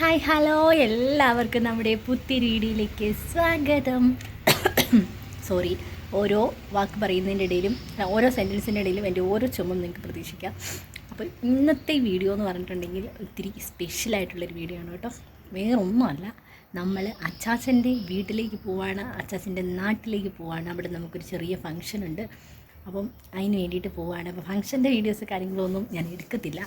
Hi hello എല്ലാവർക്കും നമ്മുടെ പുതിയ വീഡിയോയിലേക്ക് സ്വാഗതം. സോറി, ഓരോ വാക്ക് പറയുന്നതിൻ്റെ ഇടയിലും ഓരോ സെൻറ്റൻസിൻ്റെ ഇടയിലും എൻ്റെ ഓരോ ചുമം നിങ്ങൾക്ക് പ്രതീക്ഷിക്കാം. അപ്പോൾ ഇന്നത്തെ വീഡിയോ എന്ന് പറഞ്ഞിട്ടുണ്ടെങ്കിൽ ഒത്തിരി സ്പെഷ്യലായിട്ടുള്ളൊരു വീഡിയോ ആണ് കേട്ടോ. വേറെ ഒന്നുമല്ല, നമ്മൾ അച്ചാച്ചൻ്റെ വീട്ടിലേക്ക് പോവാണ്, അച്ചാച്ചൻ്റെ നാട്ടിലേക്ക് പോവാണ്. അവിടെ നമുക്കൊരു ചെറിയ ഫംഗ്ഷൻ ഉണ്ട്. അപ്പം അതിന് വേണ്ടിയിട്ട് പോവാണ്. അപ്പോൾ ഫംഗ്ഷൻ്റെ വീഡിയോസ് കാര്യങ്ങളൊന്നും ഞാൻ എടുക്കത്തില്ല,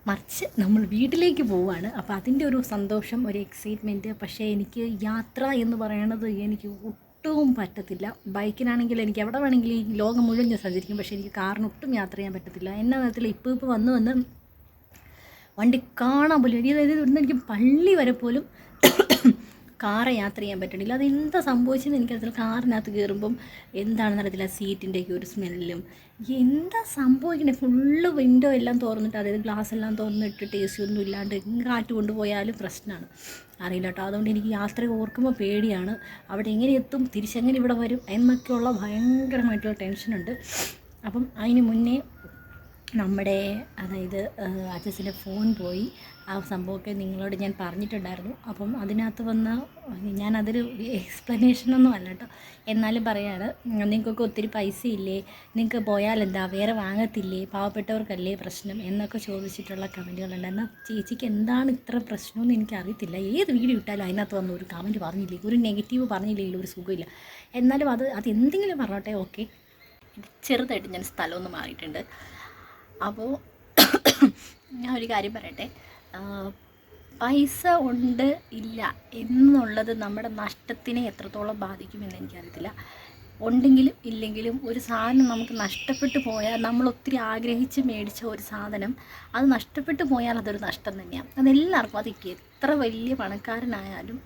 മറിച്ച് നമ്മൾ വീട്ടിലേക്ക് പോവുകയാണ്. അപ്പോൾ അതിൻ്റെ ഒരു സന്തോഷം, ഒരു എക്സൈറ്റ്മെൻറ്റ്. പക്ഷേ എനിക്ക് യാത്ര എന്ന് പറയണത് എനിക്ക് ഒട്ടും പറ്റത്തില്ല. ബൈക്കിനാണെങ്കിൽ എനിക്ക് എവിടെ വേണമെങ്കിലും ഈ ലോകം മുഴുവൻ ഞാൻ സഞ്ചരിക്കും, പക്ഷേ എനിക്ക് കാറിന് ഒട്ടും യാത്ര ചെയ്യാൻ പറ്റത്തില്ല. എന്നാ വിധത്തിൽ ഇപ്പോൾ വന്ന് വണ്ടി കാണാൻ പോലും അതായത് ഇവിടുന്ന് എനിക്ക് പള്ളി വരെ പോലും കാറ് യാത്ര ചെയ്യാൻ പറ്റണില്ല. അതെന്താ സംഭവിച്ചതെന്ന് എനിക്കറിയില്ല. കാറിനകത്ത് കയറുമ്പം എന്താണെന്ന് അറിയത്തില്ല, സീറ്റിൻ്റെയൊക്കെ ഒരു സ്മെല്ലും എന്താ സംഭവിക്കണേ. ഫുള്ള് വിൻഡോ എല്ലാം തുറന്നിട്ട്, അതായത് ഗ്ലാസ് എല്ലാം തുറന്നിട്ടിട്ട് എ സി ഒന്നും ഇല്ലാണ്ട് കാറ്റ് കൊണ്ടുപോയാലും പ്രശ്നമാണ്. അറിയില്ല കേട്ടോ. അതുകൊണ്ട് എനിക്ക് യാത്ര ഓർക്കുമ്പോൾ പേടിയാണ്. അവിടെ എങ്ങനെ എത്തും, തിരിച്ചെങ്ങനെ ഇവിടെ വരും എന്നൊക്കെയുള്ള ഭയങ്കരമായിട്ടുള്ള ടെൻഷനുണ്ട്. അപ്പം അതിന് മുന്നേ നമ്മുടെ അതായത് അച്ഛൻ്റെ ഫോൺ പോയി. ആ സംഭവമൊക്കെ നിങ്ങളോട് ഞാൻ പറഞ്ഞിട്ടുണ്ടായിരുന്നു. അപ്പം അതിനകത്ത് വന്ന ഞാനതൊരു എക്സ്പ്ലനേഷനൊന്നും അല്ല കേട്ടോ, എന്നാലും പറയാണ്. നിങ്ങൾക്കൊക്കെ ഒത്തിരി പൈസ ഇല്ലേ, നിങ്ങൾക്ക് പോയാലെന്താ, വേറെ വാങ്ങത്തില്ലേ, പാവപ്പെട്ടവർക്കല്ലേ പ്രശ്നം എന്നൊക്കെ ചോദിച്ചിട്ടുള്ള കമൻറ്റുകളുണ്ട്. എന്നാൽ ചേച്ചിക്ക് എന്താണ് ഇത്ര പ്രശ്നമെന്ന് എനിക്കറിയത്തില്ല. ഏത് വീഡിയോ ഇട്ടാലും അതിനകത്ത് വന്ന് ഒരു കമൻറ്റ് പറഞ്ഞില്ലേ, ഒരു നെഗറ്റീവ് പറഞ്ഞില്ലെങ്കിലും ഒരു സുഖമില്ല. എന്നാലും അതെന്തെങ്കിലും പറഞ്ഞോട്ടെ. ഓക്കെ, ചെറുതായിട്ട് ഞാൻ സ്ഥലമൊന്നും മാറിയിട്ടുണ്ട്. അപ്പോൾ ഞാൻ ഒരു കാര്യം പറയട്ടെ, പൈസ ഉണ്ട് ഇല്ല എന്നുള്ളത് നമ്മുടെ നഷ്ടത്തിനെ എത്രത്തോളം ബാധിക്കുമെന്ന് എനിക്കറിയത്തില്ല. ഉണ്ടെങ്കിലും ഇല്ലെങ്കിലും ഒരു സാധനം നമുക്ക് നഷ്ടപ്പെട്ടു പോയാൽ, നമ്മൾ ഒത്തിരി ആഗ്രഹിച്ച് മേടിച്ച ഒരു സാധനം അത് നഷ്ടപ്പെട്ടു പോയാൽ അതൊരു നഷ്ടം തന്നെയാണ്. അതെല്ലാവർക്കും, അത് എത്ര വലിയ പണക്കാരനായാലും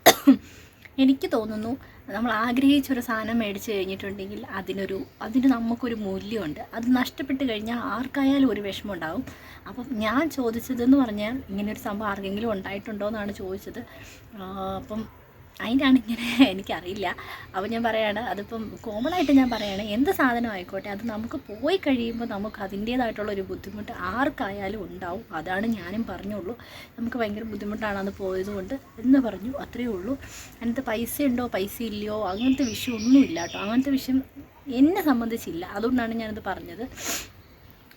എനിക്ക് തോന്നുന്നു, നമ്മൾ ആഗ്രഹിച്ചൊരു സാധനം മേടിച്ച് കഴിഞ്ഞിട്ടുണ്ടെങ്കിൽ അതിന് നമുക്കൊരു മൂല്യമുണ്ട്. അത് നഷ്ടപ്പെട്ട് കഴിഞ്ഞാൽ ആർക്കായാലും ഒരു വിഷമം ഉണ്ടാകും. അപ്പം ഞാൻ ചോദിച്ചതെന്ന് പറഞ്ഞാൽ, ഇങ്ങനൊരു സംഭവം ആർക്കെങ്കിലും ഉണ്ടായിട്ടുണ്ടോ എന്നാണ് ചോദിച്ചത്. അപ്പം അതിനാണ് ഇങ്ങനെ എനിക്കറിയില്ല. അപ്പോൾ ഞാൻ പറയുകയാണ്, അതിപ്പം കോമൺ ആയിട്ട് ഞാൻ പറയുകയാണ്, എന്ത് സാധനം ആയിക്കോട്ടെ അത് നമുക്ക് പോയി കഴിയുമ്പോൾ നമുക്ക് അതിൻ്റേതായിട്ടുള്ളൊരു ബുദ്ധിമുട്ട് ആർക്കായാലും ഉണ്ടാവും. അതാണ് ഞാനും പറഞ്ഞുള്ളൂ. നമുക്ക് ഭയങ്കര ബുദ്ധിമുട്ടാണ് അത് പോയതുകൊണ്ട് എന്ന് പറഞ്ഞു, അത്രയേ ഉള്ളൂ. അതിനകത്ത് പൈസ ഉണ്ടോ പൈസ ഇല്ലയോ അങ്ങനത്തെ വിഷയം ഒന്നുമില്ല കേട്ടോ. അങ്ങനത്തെ വിഷയം എന്നെ സംബന്ധിച്ചില്ല. അതുകൊണ്ടാണ് ഞാനത് പറഞ്ഞത്.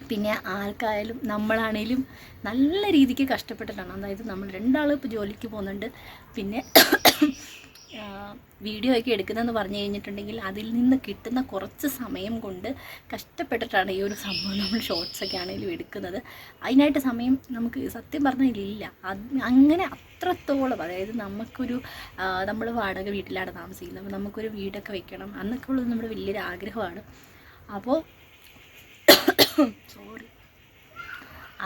പിന്നെ ആർക്കായാലും നമ്മളാണേലും നല്ല രീതിക്ക് കഷ്ടപ്പെട്ടിട്ടാണ്. അതായത് നമ്മൾ രണ്ടാളും ഇപ്പോൾ ജോലിക്ക് പോകുന്നുണ്ട്. പിന്നെ വീഡിയോ ഒക്കെ എടുക്കുന്നതെന്ന് പറഞ്ഞു കഴിഞ്ഞിട്ടുണ്ടെങ്കിൽ അതിൽ നിന്ന് കിട്ടുന്ന കുറച്ച് സമയം കൊണ്ട് കഷ്ടപ്പെട്ടിട്ടാണ് ഈ ഒരു സംഭവം നമ്മൾ ഷോർട്സൊക്കെ ആണെങ്കിലും എടുക്കുന്നത്. അതിനായിട്ട് സമയം നമുക്ക് സത്യം പറഞ്ഞാൽ ഇല്ല. അങ്ങനെ അത്രത്തോളം, അതായത് നമുക്കൊരു നമ്മൾ വാടക വീട്ടിലാണ് താമസിക്കുന്നത്. അപ്പോൾ നമുക്കൊരു വീടൊക്കെ വെക്കണം എന്നൊക്കെ ഉള്ളത് നമ്മുടെ വലിയൊരു ആഗ്രഹമാണ്. അപ്പോൾ സോറി,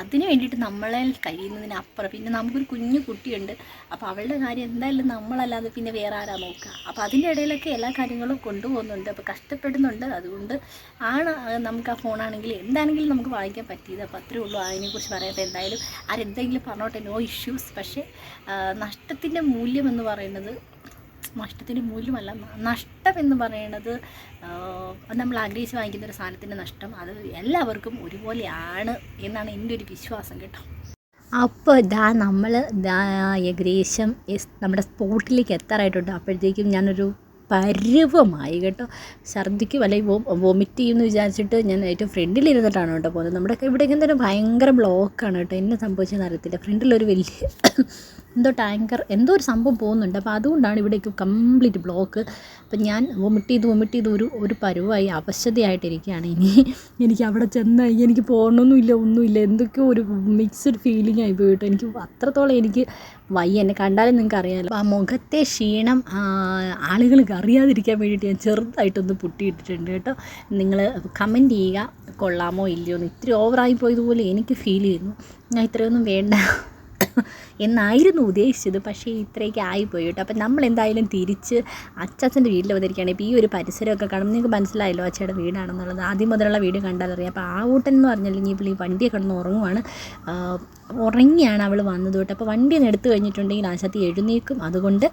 അതിന് വേണ്ടിയിട്ട് നമ്മളെ കഴിയുന്നതിനപ്പുറം പിന്നെ നമുക്കൊരു കുഞ്ഞു കുട്ടിയുണ്ട്. അപ്പോൾ അവളുടെ കാര്യം എന്തായാലും നമ്മളല്ലാതെ പിന്നെ വേറെ ആരാ നോക്കുക. അപ്പോൾ അതിൻ്റെ ഇടയിലൊക്കെ എല്ലാ കാര്യങ്ങളും കൊണ്ടുപോകുന്നുണ്ട്. അപ്പോൾ കഷ്ടപ്പെടുന്നുണ്ട്. അതുകൊണ്ട് ആണ് നമുക്ക് ആ ഫോണാണെങ്കിൽ എന്താണെങ്കിലും നമുക്ക് വാങ്ങിക്കാൻ പറ്റിയത്. അപ്പോൾ അത്രേ ഉള്ളൂ. അതിനെക്കുറിച്ച് പറയാത്ത എന്തായാലും ആരെന്തെങ്കിലും പറഞ്ഞോട്ടെ, നോ ഇഷ്യൂസ്. പക്ഷേ നഷ്ടത്തിൻ്റെ മൂല്യം എന്ന് പറയുന്നത്, നഷ്ടത്തിൻ്റെ മൂല്യമല്ല, നഷ്ടം എന്ന് പറയുന്നത് നമ്മൾ ആഗ്രഹിച്ച് വാങ്ങിക്കുന്ന ഒരു സാധനത്തിൻ്റെ നഷ്ടം അത് എല്ലാവർക്കും ഒരുപോലെയാണ് എന്നാണ് എൻ്റെ ഒരു വിശ്വാസം കേട്ടോ. അപ്പോൾ നമ്മൾ ഏകദേശം നമ്മുടെ സ്പോട്ടിലേക്ക് എത്താറായിട്ടുണ്ട്. അപ്പോഴത്തേക്കും ഞാനൊരു പരുവമായി കേട്ടോ. ഛർദ്ദിക്കും അല്ലെങ്കിൽ വൊമിറ്റ് ചെയ്യുമെന്ന് വിചാരിച്ചിട്ട് ഞാൻ ഏറ്റവും ഫ്രണ്ടിലിരുന്നിട്ടാണ് കേട്ടോ പോകുന്നത്. നമ്മുടെ ഇവിടേക്ക് എന്തായാലും ഭയങ്കര ബ്ലോക്കാണ് കേട്ടോ. എന്നെ സംഭവിച്ചതെന്ന് അറിയത്തില്ല. ഫ്രണ്ടിലൊരു വലിയ എന്തോ ഒരു സംഭവം പോകുന്നുണ്ട്. അപ്പോൾ അതുകൊണ്ടാണ് ഇവിടേക്ക് കംപ്ലീറ്റ് ബ്ലോക്ക്. അപ്പം ഞാൻ വൊമിറ്റ് ചെയ്ത് ഒരു പരുവായി അവശതയായിട്ടിരിക്കുകയാണ്. എനിക്ക് അവിടെ ചെന്നാൽ എനിക്ക് ഒന്നുമില്ല എന്തൊക്കെയോ ഒരു മിക്സ്ഡ് ഫീലിംഗ് ആയി പോയിട്ട് എനിക്ക് അത്രത്തോളം എനിക്ക് വയ്യ. എന്നെ കണ്ടാലും നിങ്ങൾക്ക് അറിയാമല്ലോ. ആ മുഖത്തെ ക്ഷീണം ആളുകൾക്ക് അറിയാതിരിക്കാൻ വേണ്ടിയിട്ട് ഞാൻ ചെറുതായിട്ടൊന്ന് പൊട്ടിയിട്ടിട്ടുണ്ട് കേട്ടോ. നിങ്ങൾ കമൻറ്റ് ചെയ്യുക, കൊള്ളാമോ ഇല്ലയോ എന്ന്. ഇത്തിരി ഓവറായി പോയതുപോലെ എനിക്ക് ഫീൽ ചെയ്യുന്നു. ഞാൻ ഇത്രയൊന്നും വേണ്ട എന്നായിരുന്നു ഉദ്ദേശിച്ചത്, പക്ഷേ ഇത്രയൊക്കെ ആയിപ്പോയി കേട്ടോ. അപ്പം നമ്മൾ എന്തായാലും തിരിച്ച് അച്ചാച്ചൻ്റെ വീട്ടിൽ വന്നിരിക്കുകയാണ്. ഇപ്പോൾ ഈ ഒരു പരിസരമൊക്കെ കാണുമ്പോൾ നിങ്ങൾക്ക് മനസ്സിലായല്ലോ അച്ഛയുടെ വീടാണെന്നുള്ളത്. ആദ്യം മുതലുള്ള വീട് കണ്ടാലറിയാം. അപ്പോൾ ആ ഊട്ടൻ എന്ന് പറഞ്ഞാൽ ഇനി ഇപ്പോൾ ഈ വണ്ടിയെ കിടന്ന് ഉറങ്ങിയാണ് അവൾ വന്നത് തൊട്ട്. അപ്പോൾ വണ്ടി ഒന്ന് എടുത്തു കഴിഞ്ഞിട്ടുണ്ടെങ്കിൽ ആശാത്തി എഴുന്നേക്കും. അതുകൊണ്ട്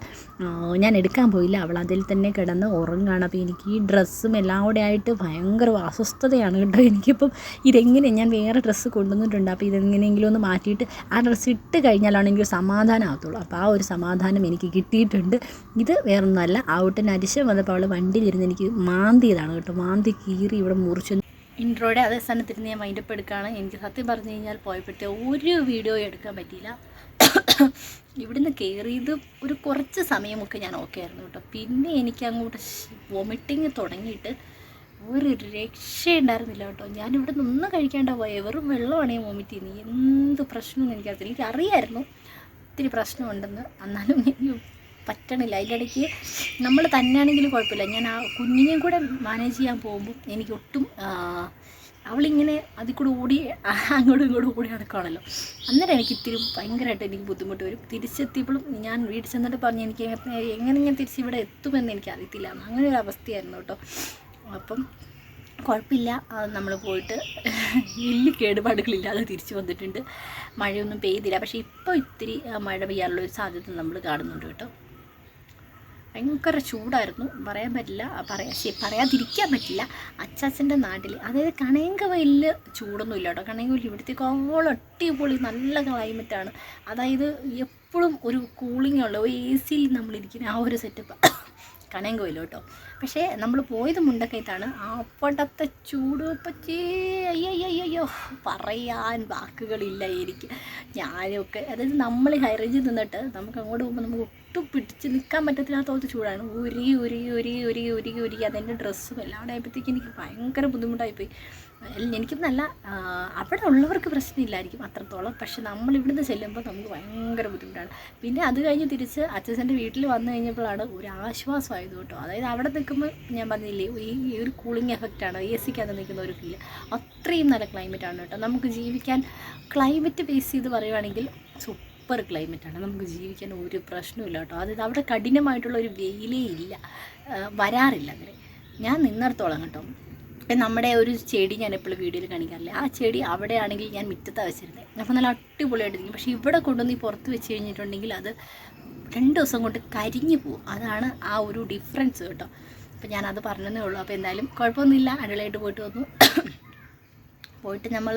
ഞാൻ എടുക്കാൻ പോയില്ല, അവൾ അതിൽ തന്നെ കിടന്ന് ഉറങ്ങുകയാണ്. അപ്പോൾ എനിക്ക് ഈ ഡ്രസ്സും എല്ലാം കൂടെ ആയിട്ട് ഭയങ്കര അസ്വസ്ഥതയാണ് കേട്ടോ. എനിക്കിപ്പം ഇതെങ്ങനെ, ഞാൻ വേറെ ഡ്രസ്സ് കൊണ്ടുവന്നിട്ടുണ്ട്. അപ്പോൾ ഇതെങ്ങനെയെങ്കിലും ഒന്ന് മാറ്റിയിട്ട് ആ ഡ്രസ്സ് ഇട്ട് കഴിഞ്ഞാലാണ് എനിക്കൊരു സമാധാനം ആകത്തുള്ളൂ. അപ്പോൾ ആ ഒരു സമാധാനം എനിക്ക് കിട്ടിയിട്ടുണ്ട്. ഇത് വേറൊന്നുമല്ല, ഔട്ടൻ അരിശം വന്നപ്പോൾ അവൾ വണ്ടിയിലിരുന്ന് എനിക്ക് മാന്തിയതാണ് കേട്ടോ. മാന്തി കീറി ഇവിടെ മുറിച്ചു. ഇൻട്രോയുടെ അതേ സ്ഥാനത്തിരുന്ന് ഞാൻ വൈൻഡപ്പ് എടുക്കുകയാണ്. എനിക്ക് സത്യം പറഞ്ഞു കഴിഞ്ഞാൽ പോയപ്പോഴത്തെ ഒരു വീഡിയോ എടുക്കാൻ പറ്റിയില്ല. ഇവിടുന്ന് കയറിയത് ഒരു കുറച്ച് സമയമൊക്കെ ഞാൻ ഓക്കെ ആയിരുന്നു കേട്ടോ. പിന്നെ എനിക്ക് അങ്ങോട്ട് വോമിറ്റിങ് തുടങ്ങിയിട്ട് ഒരു രക്ഷയുണ്ടായിരുന്നില്ല കേട്ടോ. ഞാനിവിടെ നിന്ന് കഴിക്കാണ്ട പോയ വെറും വെള്ളമാണ് ഞാൻ വോമിറ്റ് ചെയ്യുന്നത്. എന്ത് പ്രശ്നമൊന്നും എനിക്കറിയില്ല. എനിക്കറിയായിരുന്നു ഒത്തിരി പ്രശ്നമുണ്ടെന്ന്, എന്നാലും എനിക്ക് പറ്റണില്ല. അതിൻ്റെ ഇടയ്ക്ക് നമ്മൾ തന്നെയാണെങ്കിലും കുഴപ്പമില്ല, ഞാൻ ആ കുഞ്ഞിനെയും കൂടെ മാനേജ് ചെയ്യാൻ പോകുമ്പോൾ എനിക്ക് ഒട്ടും അവളിങ്ങനെ അതിൽ കൂടെ ഓടി അങ്ങോട്ടും ഇങ്ങോട്ടും ഓടി നടക്കുകയാണല്ലോ. അന്നേരം എനിക്ക് ഇത്തിരി ഭയങ്കരമായിട്ട് എനിക്ക് ബുദ്ധിമുട്ട് വരും. തിരിച്ചെത്തിയപ്പോഴും ഞാൻ വീട്ടിൽ ചെന്നിട്ട് പറഞ്ഞ് എനിക്ക് എങ്ങനെ ഞാൻ തിരിച്ചിവിടെ എത്തുമെന്ന് എനിക്ക് അറിയത്തില്ല. അങ്ങനെ ഒരു അവസ്ഥയായിരുന്നു കേട്ടോ. അപ്പം കുഴപ്പമില്ല, നമ്മൾ പോയിട്ട് വലിയ കേടുപാടുകളില്ലാതെ തിരിച്ചു വന്നിട്ടുണ്ട്. മഴയൊന്നും പെയ്തില്ല, പക്ഷേ ഇപ്പോൾ ഇത്തിരി മഴ പെയ്യാനുള്ളൊരു സാധ്യത നമ്മൾ കാണുന്നുണ്ട് കേട്ടോ. ഭയങ്കര ചൂടായിരുന്നു, പറയാൻ പറ്റില്ല, പറയാതിരിക്കാൻ പറ്റില്ല. അച്ചാച്ചൻ്റെ നാട്ടിൽ, അതായത് കണയങ്കവയലിൽ ചൂടൊന്നുമില്ല കേട്ടോ. കണയങ്കവയൽ ഇവിടുത്തേക്കോളം അടിപൊളി നല്ല ക്ലൈമറ്റാണ്. അതായത് എപ്പോഴും ഒരു കൂളിംഗ് ഉള്ള ഒരു AC യിൽ നമ്മളിരിക്കുന്ന ആ ഒരു സെറ്റപ്പ് കണയങ്കവയൽ കേട്ടോ. പക്ഷേ നമ്മൾ പോയത് മുണ്ടക്കയത്താണ്. അവിടത്തെ ചൂട് പച്ചേ അയ്യോ പറയാൻ വാക്കുകളില്ല എനിക്ക്. ഞാനൊക്കെ അതായത് നമ്മൾ ഹൈ റേഞ്ചിൽ നിന്നിട്ട് നമുക്ക് അങ്ങോട്ട് പോകുമ്പോൾ നമുക്ക് ഒട്ടും പിടിച്ച് നിൽക്കാൻ പറ്റത്തില്ലാത്തോളത്തെ ചൂടാണ്. ഉരുകി അതെൻ്റെ ഡ്രസ്സും എല്ലാം ആയപ്പോഴത്തേക്ക് എനിക്ക് ഭയങ്കര ബുദ്ധിമുട്ടായിപ്പോയി. എനിക്ക് നല്ല അവിടെ ഉള്ളവർക്ക് പ്രശ്നമില്ലായിരിക്കും അത്രത്തോളം, പക്ഷെ നമ്മളിവിടുന്ന് ചെല്ലുമ്പോൾ നമുക്ക് ഭയങ്കര ബുദ്ധിമുട്ടാണ്. പിന്നെ അത് കഴിഞ്ഞ് തിരിച്ച് അച്ഛൻ്റെ വീട്ടിൽ വന്നു കഴിഞ്ഞപ്പോഴാണ് ഒരു ആശ്വാസമായത് കേട്ടോ. അതായത് അവിടെ നിൽക്കുമ്പോൾ ഞാൻ പറഞ്ഞില്ലേ ഈ ഒരു കൂളിംഗ് എഫക്റ്റാണ്, AC-ക്കകത്ത് നിൽക്കുന്ന ഒരു ഫീൽ. അത്രയും നല്ല ക്ലൈമറ്റാണ് കേട്ടോ. നമുക്ക് ജീവിക്കാൻ ക്ലൈമറ്റ് ബേസ് ചെയ്ത് പറയുവാണെങ്കിൽ സൂപ്പർ ക്ലൈമറ്റാണ്, നമുക്ക് ജീവിക്കാൻ ഒരു പ്രശ്നമില്ല കേട്ടോ. അതായത് അവിടെ കഠിനമായിട്ടുള്ള ഒരു വെയിലേ ഇല്ല, വരാറില്ല അങ്ങനെ ഞാൻ നിന്നിടത്തോളം കേട്ടോ. ഇപ്പം നമ്മുടെ ഒരു ചെടി ഞാൻ എപ്പോഴും വീഡിയോയിൽ കാണിക്കാറില്ല, ആ ചെടി അവിടെയാണെങ്കിൽ ഞാൻ മുറ്റത്താണ് വെച്ചിരുന്നത്. അപ്പോൾ നല്ല അടിപൊളിയായിട്ടിരിക്കും. പക്ഷേ ഇവിടെ കൊണ്ടുവന്ന് ഈ പുറത്ത് വെച്ച് കഴിഞ്ഞിട്ടുണ്ടെങ്കിൽ അത് 2 ദിവസം കൊണ്ട് കരിഞ്ഞു പോകും. അതാണ് ആ ഒരു ഡിഫറൻസ് കേട്ടോ. അപ്പോൾ ഞാനത് പറഞ്ഞതേ ഉള്ളൂ. അപ്പോൾ എന്തായാലും കുഴപ്പമൊന്നുമില്ല, അടിപൊളിയായിട്ട് പോയിട്ട് വന്നു. പോയിട്ട് നമ്മൾ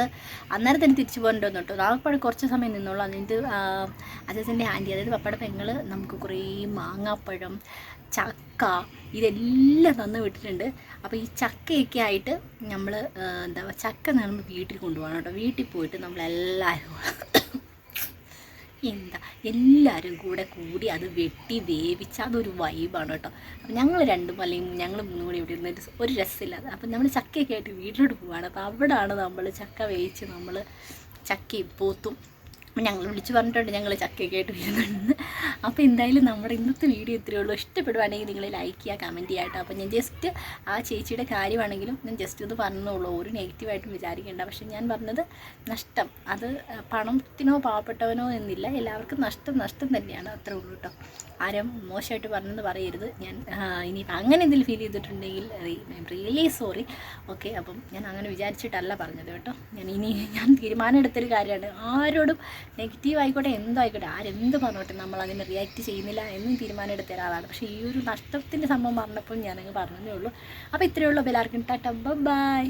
അന്നേരം തന്നെ തിരിച്ചു പോകേണ്ടി വന്നു കേട്ടോ. നാളെപ്പാട് കുറച്ച് സമയം നിന്നോളൂ. എന്നിട്ട് അച്ഛൻ്റെ ആൻറ്റി, അതായത് പപ്പയുടെ പെങ്ങൾ, നമുക്ക് കുറേ മാങ്ങാപ്പഴം, ചക്ക ഇതെല്ലാം തന്ന് വിട്ടിട്ടുണ്ട്. അപ്പോൾ ഈ ചക്കയൊക്കെ ആയിട്ട് നമ്മൾ ചക്ക നമ്മൾ വീട്ടിൽ കൊണ്ടുപോകണം കേട്ടോ. വീട്ടിൽ പോയിട്ട് എല്ലാവരും കൂടെ കൂടി അത് വെട്ടി വേവിച്ച് അതൊരു വൈബാണ് കേട്ടോ. അപ്പം ഞങ്ങൾ 2 അല്ലെങ്കിൽ ഞങ്ങൾ 3 കൂടി ഇവിടെ ഇരുന്നിട്ട് ഒരു രസമില്ലാതെ അപ്പം നമ്മൾ ചക്കയൊക്കെ ആയിട്ട് വീട്ടിലോട്ട് പോവുകയാണ്. അപ്പോൾ അവിടെയാണ് നമ്മൾ ചക്ക വേവിച്ച് നമ്മൾ ചക്കയും പോത്തും ഞങ്ങൾ വിളിച്ച് പറഞ്ഞിട്ടുണ്ട് ഞങ്ങൾ ചക്കയൊക്കെ ആയിട്ട് വരുന്നുണ്ട്. അപ്പോൾ എന്തായാലും നമ്മുടെ ഇന്നത്തെ വീഡിയോ ഇത്രയേ ഉള്ളൂ. ഇഷ്ടപ്പെടുവാണെങ്കിൽ നിങ്ങൾ ലൈക്ക് ചെയ്യുക, കമൻറ്റ് ചെയ്യാട്ടോ. അപ്പോൾ ഞാൻ ജസ്റ്റ് ആ ചേച്ചിയുടെ കാര്യമാണെങ്കിലും ഞാൻ ജസ്റ്റ് ഇത് പറഞ്ഞോളൂ, ഒരു നെഗറ്റീവായിട്ടും വിചാരിക്കേണ്ട. പക്ഷെ ഞാൻ പറഞ്ഞത് നഷ്ടം, അത് പണത്തിനോ പാവപ്പെട്ടവനോ എന്നില്ല, എല്ലാവർക്കും നഷ്ടം തന്നെയാണ്, അത്രേ ഉള്ളൂ കേട്ടോ. ആരും മോശമായിട്ട് പറഞ്ഞെന്ന് പറയരുത്. ഞാൻ ഇനി അങ്ങനെ എന്തെങ്കിലും ഫീൽ ചെയ്തിട്ടുണ്ടെങ്കിൽ റിയലി സോറി. ഓക്കെ, അപ്പം ഞാൻ അങ്ങനെ വിചാരിച്ചിട്ടല്ല പറഞ്ഞത് കേട്ടോ. ഞാൻ തീരുമാനം എടുത്തൊരു കാര്യമാണ്. ആരോടും നെഗറ്റീവ് ആയിക്കോട്ടെ എന്തോ ആയിക്കോട്ടെ, ആരെന്ത് പറഞ്ഞോട്ടെ, നമ്മൾ അതിന് റിയാക്ട് ചെയ്യുന്നില്ല എന്നും തീരുമാനം എടുത്ത ഒരാളാണ്. പക്ഷേ ഈ ഒരു നഷ്ടത്തിൻ്റെ സംഭവം പറഞ്ഞപ്പോൾ ഞാനങ്ങ് പറഞ്ഞതേ ഉള്ളൂ. അപ്പോൾ ഇത്രയേ ഉള്ളൂ. എല്ലാവർക്കും ടാറ്റ, ബൈ.